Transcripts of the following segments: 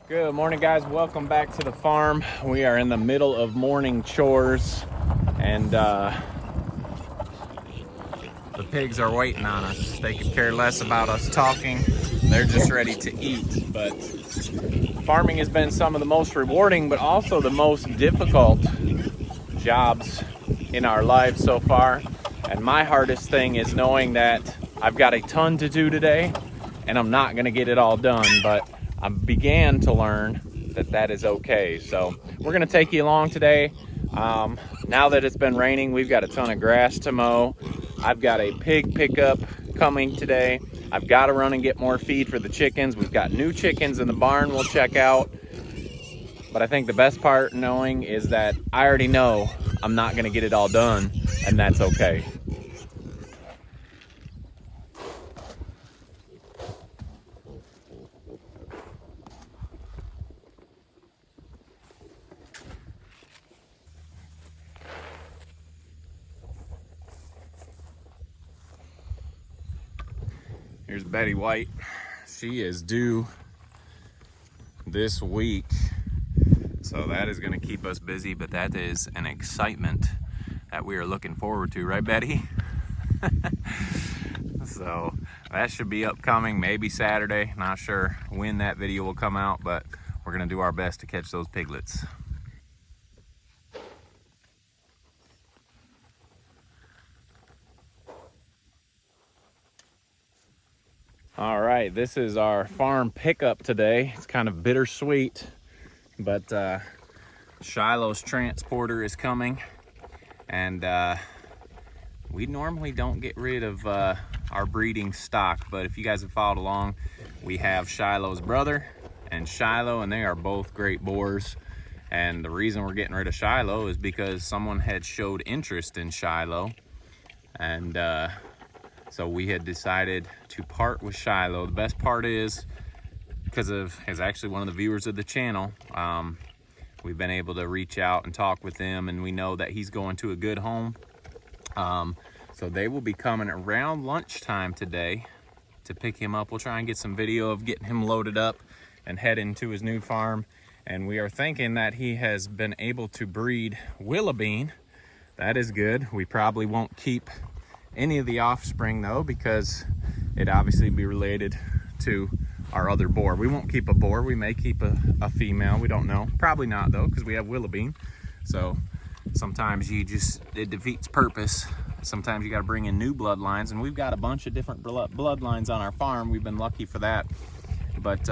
Good morning, guys. Welcome back to the farm. We are in the middle of morning chores, and the pigs are waiting on us. They could care less about us talking. They're just ready to eat. But farming has been some of the most rewarding, but also the most difficult jobs in our lives so far. And my hardest thing is knowing that I've got a ton to do today, and I'm not going to get it all done, but I began to learn that that is okay. So we're going to take you along today. Now that it's been raining, we've got a ton of grass to mow. I've got a pig pickup coming today. I've got to run and get more feed for the chickens. We've got new chickens in the barn we'll check out. But I think the best part knowing is that I already know I'm not going to get it all done, and that's okay. Here's Betty White. She is due this week, so that is going to keep us busy, but that is an excitement that we are looking forward to, right, Betty? So that should be upcoming, maybe Saturday. Not sure when that video will come out, but we're going to do our best to catch those piglets. All right, this is our farm pickup today. It's kind of bittersweet, but Shiloh's transporter is coming, and we normally don't get rid of our breeding stock, but if you guys have followed along, we have Shiloh's brother and Shiloh, and they are both great boars. And the reason we're getting rid of Shiloh is because someone had showed interest in Shiloh, and so we had decided to part with Shiloh. The best part is, because of is actually one of the viewers of the channel, we've been able to reach out and talk with him, and we know that he's going to a good home. So they will be coming around lunchtime today to pick him up. We'll try and get some video of getting him loaded up and heading to his new farm. And we are thinking that he has been able to breed Willoughbean. That is good. We probably won't keep any of the offspring though, because it obviously be related to our other boar. We won't keep a boar. We may keep a female. We don't know. Probably not though, because we have Willoughbean. So sometimes it defeats purpose. Sometimes you got to bring in new bloodlines, and we've got a bunch of different bloodlines on our farm. We've been lucky for that, but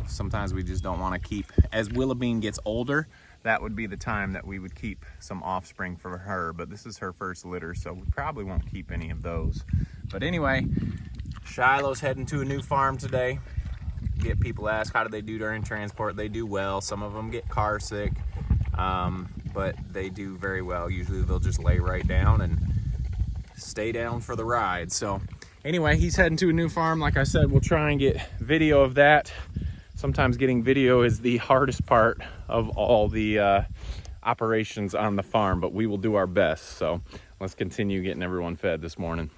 sometimes we just don't want to keep. As Willoughbean gets older, that would be the time that we would keep some offspring for her, but this is her first litter, so we probably won't keep any of those. But anyway, Shiloh's heading to a new farm today. Get people ask how do they do during transport. They do well. Some of them get car sick, but they do very well. Usually they'll just lay right down and stay down for the ride. So anyway, he's heading to a new farm. Like I said, we'll try and get video of that. Sometimes getting video is the hardest part of all the operations on the farm, but we will do our best. So let's continue getting everyone fed this morning.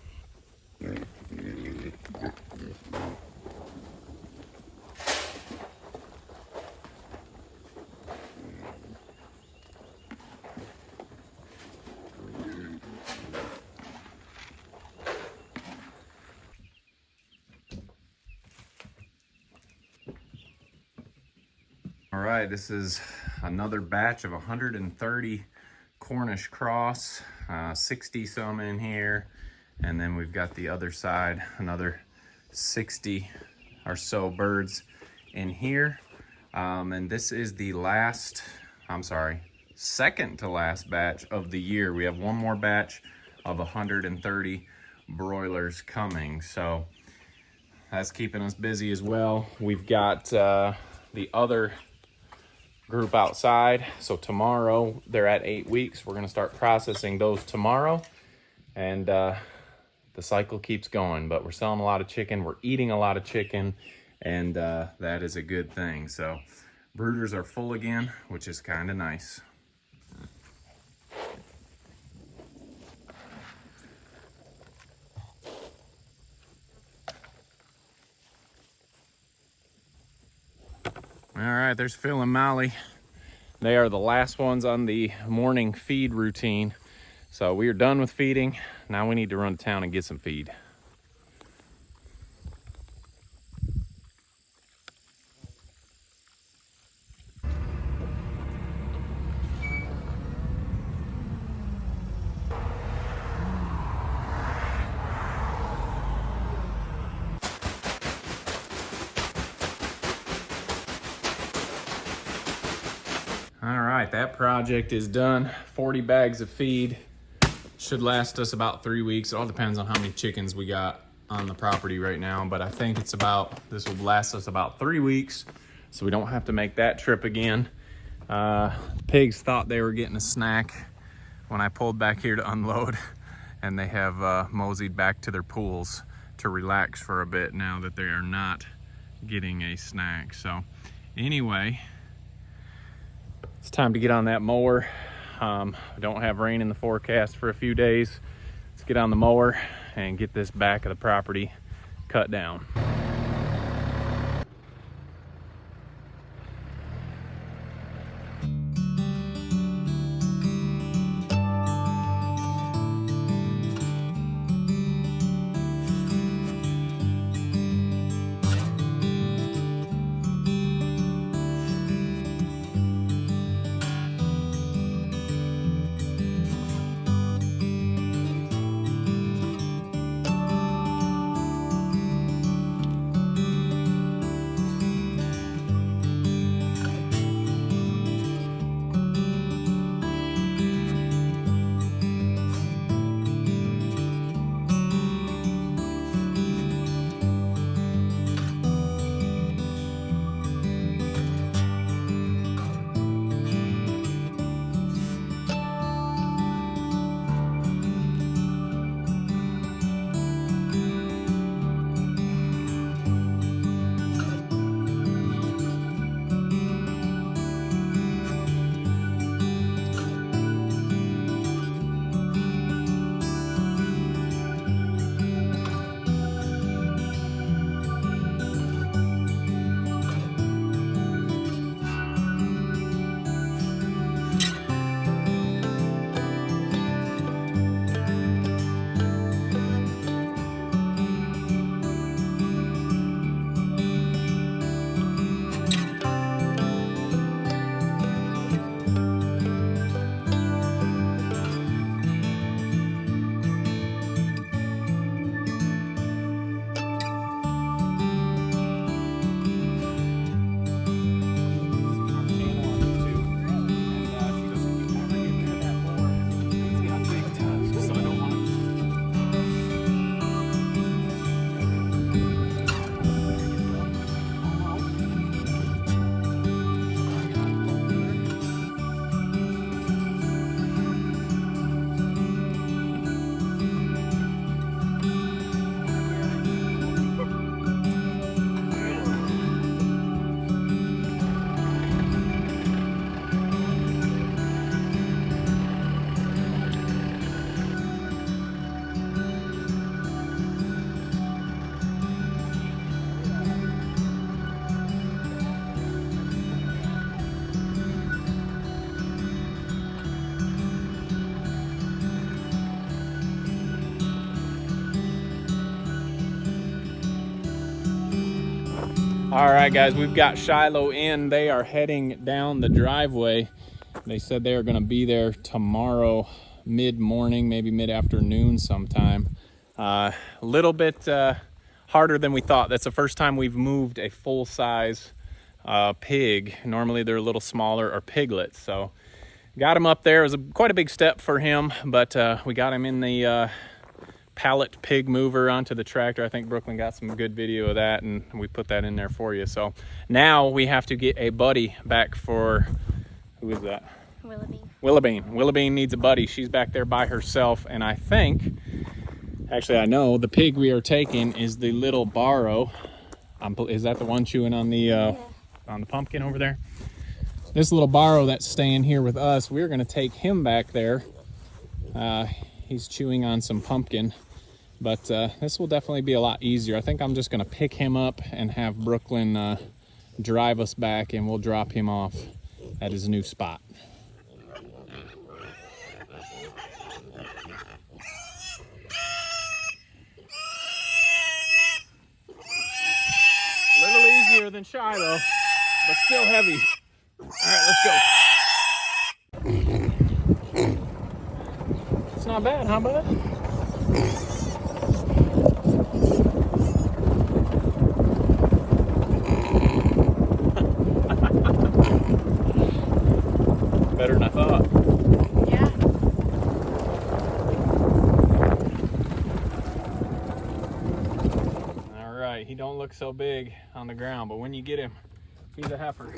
All right, this is another batch of 130 Cornish cross, 60 some in here, and then we've got the other side, another 60 or so birds in here. And this is the second to last batch of the year. We have one more batch of 130 broilers coming, so that's keeping us busy as well. We've got the other group outside, so tomorrow they're at 8 weeks. We're going to start processing those tomorrow, and the cycle keeps going. But we're selling a lot of chicken, we're eating a lot of chicken, and that is a good thing. So brooders are full again, which is kind of nice. All right, there's Phil and Molly. They are the last ones on the morning feed routine. So we are done with feeding. Now we need to run to town and get some feed. All right, that project is done. 40 bags of feed. Should last us about 3 weeks. It all depends on how many chickens we got on the property right now, but I think this will last us about 3 weeks, so we don't have to make that trip again. Pigs thought they were getting a snack when I pulled back here to unload, and they have moseyed back to their pools to relax for a bit now that they are not getting a snack. So anyway, it's time to get on that mower. We don't have rain in the forecast for a few days. Let's get on the mower and get this back of the property cut down. All right, guys, we've got Shiloh in. They are heading down the driveway. They said they are going to be there tomorrow mid-morning, maybe mid-afternoon sometime. A little bit harder than we thought. That's the first time we've moved a full-size pig. Normally they're a little smaller, or piglets. So got him up there. It was quite a big step for him, but we got him in the pallet pig mover onto the tractor. I think Brooklyn got some good video of that, and we put that in there for you. So now we have to get a buddy back for, who is that? Willoughbean. Willoughbean needs a buddy. She's back there by herself, and I think, actually I know, the pig we are taking is the little Barrow. Is that the one chewing on the pumpkin over there? This little Barrow that's staying here with us, we're gonna take him back there. He's chewing on some pumpkin, but this will definitely be a lot easier. I think I'm just gonna pick him up and have Brooklyn drive us back and we'll drop him off at his new spot. A little easier than Shiloh, but still heavy. All right, let's go. It's not bad, huh, bud? Better than I thought. Yeah. All right, he don't look so big on the ground, but when you get him, he's a heifer.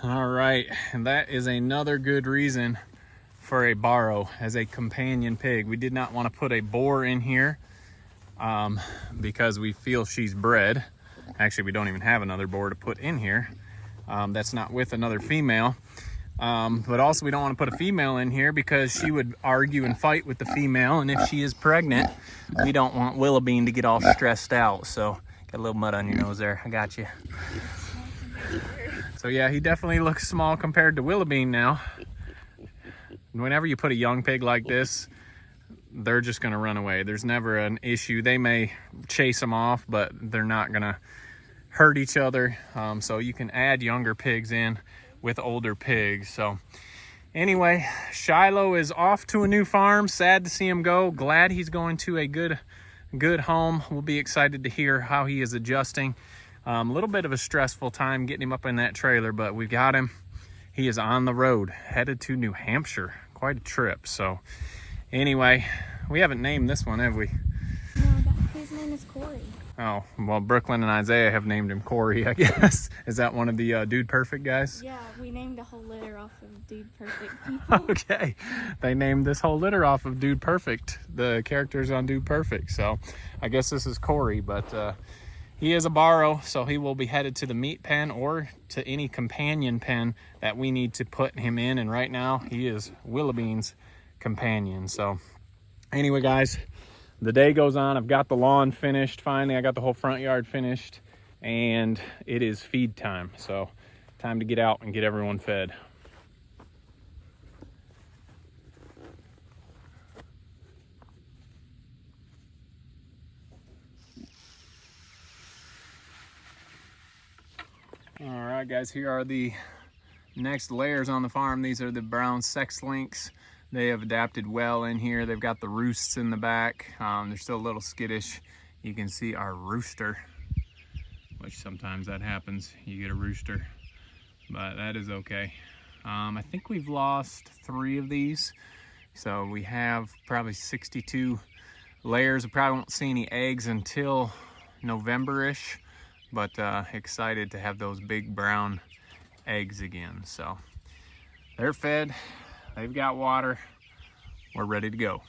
All right, and that is another good reason for a barrow as a companion pig. We did not want to put a boar in here because we feel she's bred. Actually, we don't even have another boar to put in here. That's not with another female. But also we don't want to put a female in here because she would argue and fight with the female, and if she is pregnant, we don't want Willoughbean to get all stressed out. So, got a little mud on your nose there. I got you. So yeah, he definitely looks small compared to Willoughbean now. Whenever you put a young pig like this, they're just gonna run away. There's never an issue. They may chase them off, but they're not gonna hurt each other. So you can add younger pigs in with older pigs. So anyway, Shiloh is off to a new farm. Sad to see him go. Glad he's going to a good home. We'll be excited to hear how he is adjusting. A little bit of a stressful time getting him up in that trailer, but we've got him. He is on the road, headed to New Hampshire. Quite a trip. So anyway, we haven't named this one, have we? No, his name is Corey. Oh, well, Brooklyn and Isaiah have named him Corey, I guess. Is that one of the Dude Perfect guys? Yeah, we named a whole litter off of Dude Perfect people. Okay, they named this whole litter off of Dude Perfect, the characters on Dude Perfect. So I guess this is Corey, but he is a barrow, so he will be headed to the meat pen or to any companion pen that we need to put him in. And right now, he is Willoughbean's companion. So anyway, guys, the day goes on. I've got the lawn finished. Finally, I got the whole front yard finished, and it is feed time. So time to get out and get everyone fed. All right, guys, here are the next layers on the farm. These are the brown sex links. They have adapted well in here. They've got the roosts in the back. They're still a little skittish. You can see our rooster, which sometimes that happens. You get a rooster, but that is okay. I think we've lost 3 of these. So we have probably 62 layers. We probably won't see any eggs until November-ish, but excited to have those big brown eggs again. So they're fed. They've got water. We're ready to go.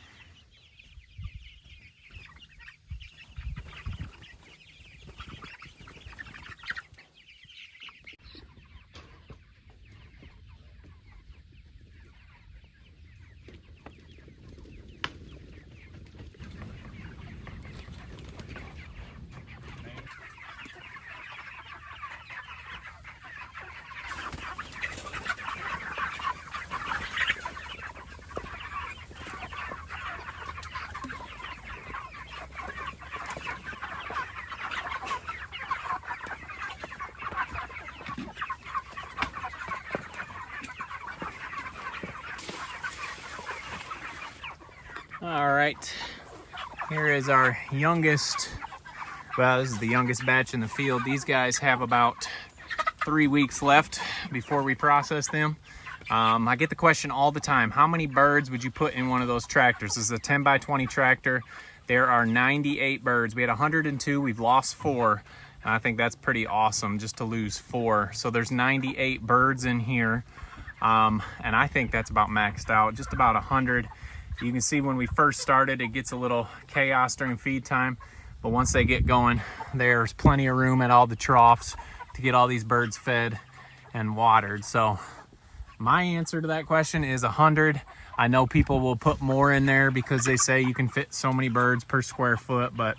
All right, here is our youngest, well, this is the youngest batch in the field. These guys have about 3 weeks left before we process them. I get the question all the time, how many birds would you put in one of those tractors? This is a 10 by 20 tractor. There are 98 birds. We had 102, we've lost 4. And I think that's pretty awesome just to lose 4. So there's 98 birds in here. And I think that's about maxed out, just about 100. You can see when we first started, it gets a little chaos during feed time, But once they get going, there's plenty of room at all the troughs to get all these birds fed and watered. So my answer to that question is 100. I know people will put more in there because they say you can fit so many birds per square foot, but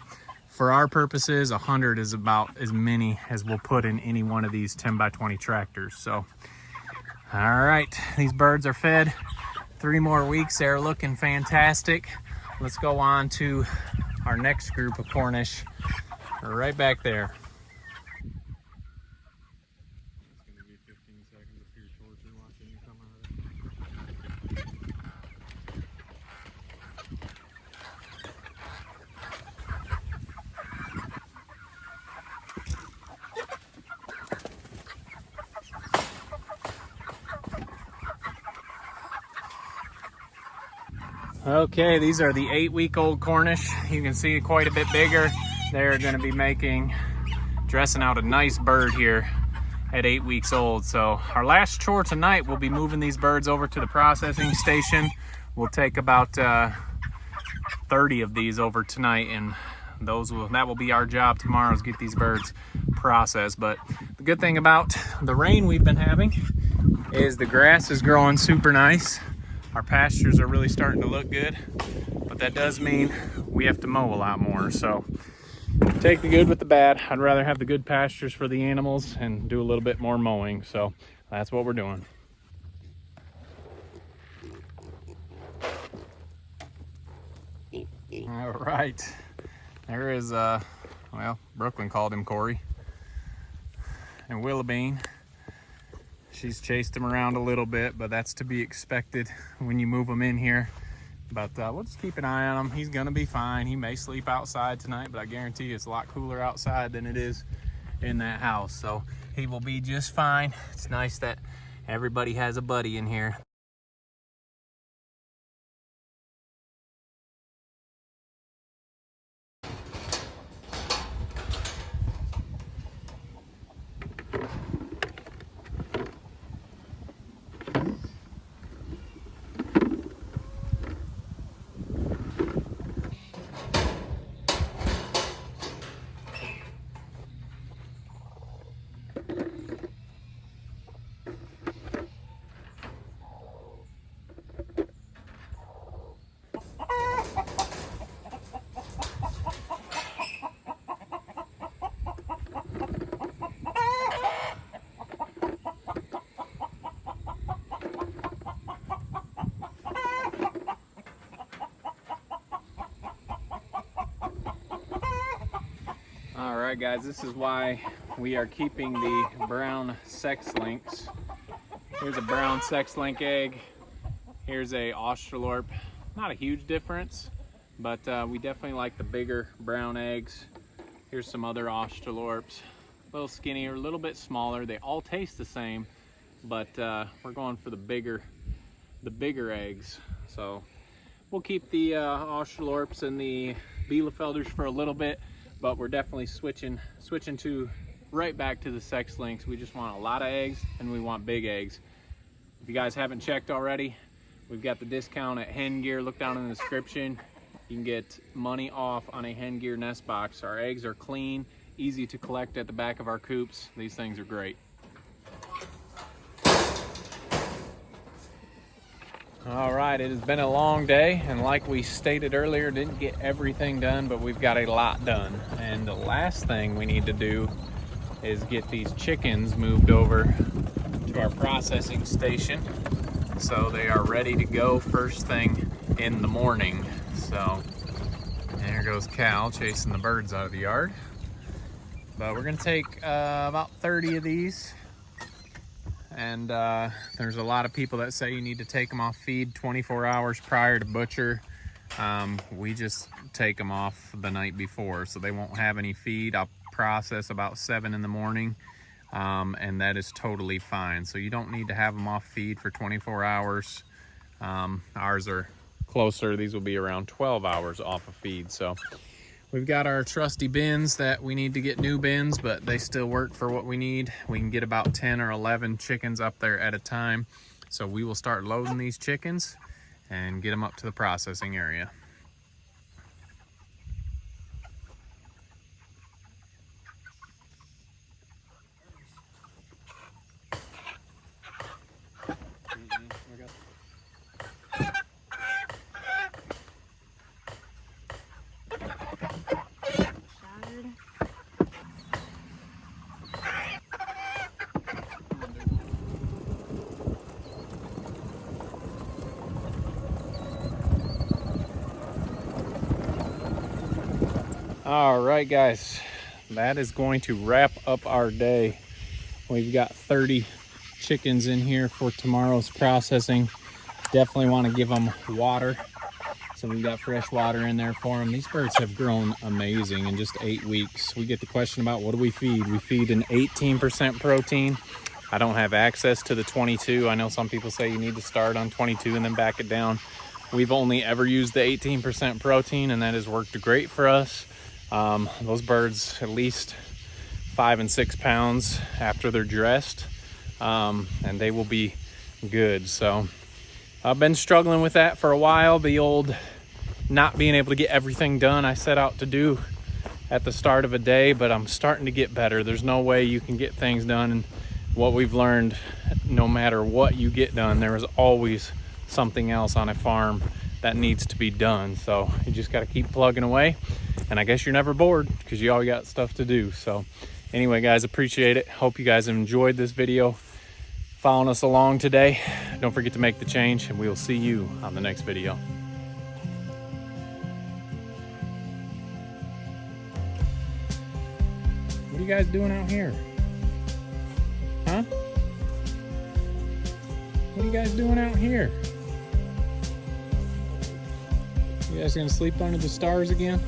for our purposes, 100 is about as many as we'll put in any one of these 10 by 20 tractors. So, all right, these birds are fed. 3 more weeks, they're looking fantastic. Let's go on to our next group of Cornish right back there. Okay, these are the 8-week-old Cornish. You can see quite a bit bigger. They're gonna be dressing out a nice bird here at 8 weeks old. So our last chore tonight, we'll be moving these birds over to the processing station. We'll take about 30 of these over tonight, and that will be our job tomorrow, is get these birds processed. But the good thing about the rain we've been having is the grass is growing super nice. Our pastures are really starting to look good, but that does mean we have to mow a lot more. So take the good with the bad. I'd rather have the good pastures for the animals and do a little bit more mowing. So that's what we're doing. All right, there is, well, Brooklyn called him Corey, and Willoughbean. She's chased him around a little bit, but that's to be expected when you move him in here. But we'll just keep an eye on him. He's gonna be fine. He may sleep outside tonight, but I guarantee you it's a lot cooler outside than it is in that house. So he will be just fine. It's nice that everybody has a buddy in here. All right, guys, this is why we are keeping the brown sex links. Here's a brown sex link egg. Here's a Australorp. Not a huge difference, but we definitely like the bigger brown eggs. Here's some other Australorps. A little skinnier, a little bit smaller. They all taste the same, but we're going for the bigger eggs. So we'll keep the Australorps and the Bielefelders for a little bit, but we're definitely switching to right back to the sex links. We just want a lot of eggs, and we want big eggs. If you guys haven't checked already, we've got the discount at Hen Gear. Look down in the description. You can get money off on a Hen Gear nest box. Our eggs are clean, easy to collect at the back of our coops. These things are great. All right, it has been a long day, and like we stated earlier, didn't get everything done, but we've got a lot done. And the last thing we need to do is get these chickens moved over to our processing station so they are ready to go first thing in the morning. So there goes Cal chasing the birds out of the yard. But we're gonna take about 30 of these. And there's a lot of people that say you need to take them off feed 24 hours prior to butcher. We just take them off the night before, so they won't have any feed. I'll process about 7 in the morning, and that is totally fine. So you don't need to have them off feed for 24 hours. Ours are closer. These will be around 12 hours off of feed. So we've got our trusty bins that we need to get new bins, but they still work for what we need. We can get about 10 or 11 chickens up there at a time. So we will start loading these chickens and get them up to the processing area. All right, guys, that is going to wrap up our day. We've got 30 chickens in here for tomorrow's processing. Definitely want to give them water. So we've got fresh water in there for them. These birds have grown amazing in just 8 weeks. We get the question about what do we feed? We feed an 18% protein. I don't have access to the 22. I know some people say you need to start on 22 and then back it down. We've only ever used the 18% protein, and that has worked great for us. Those birds at least 5 and 6 pounds after they're dressed, and they will be good. So I've been struggling with that for a while. The old not being able to get everything done I set out to do at the start of a day, but I'm starting to get better. There's no way you can get things done. And what we've learned, no matter what you get done, there is always something else on a farm that needs to be done. So you just got to keep plugging away. And I guess you're never bored because you always got stuff to do. So anyway, guys, appreciate it. Hope you guys have enjoyed this video, following us along today. Don't forget to make the change, and we will see you on the next video. What are you guys doing out here? Huh? What are you guys doing out here? You guys gonna sleep under the stars again?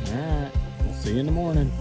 All right, we'll see you in the morning.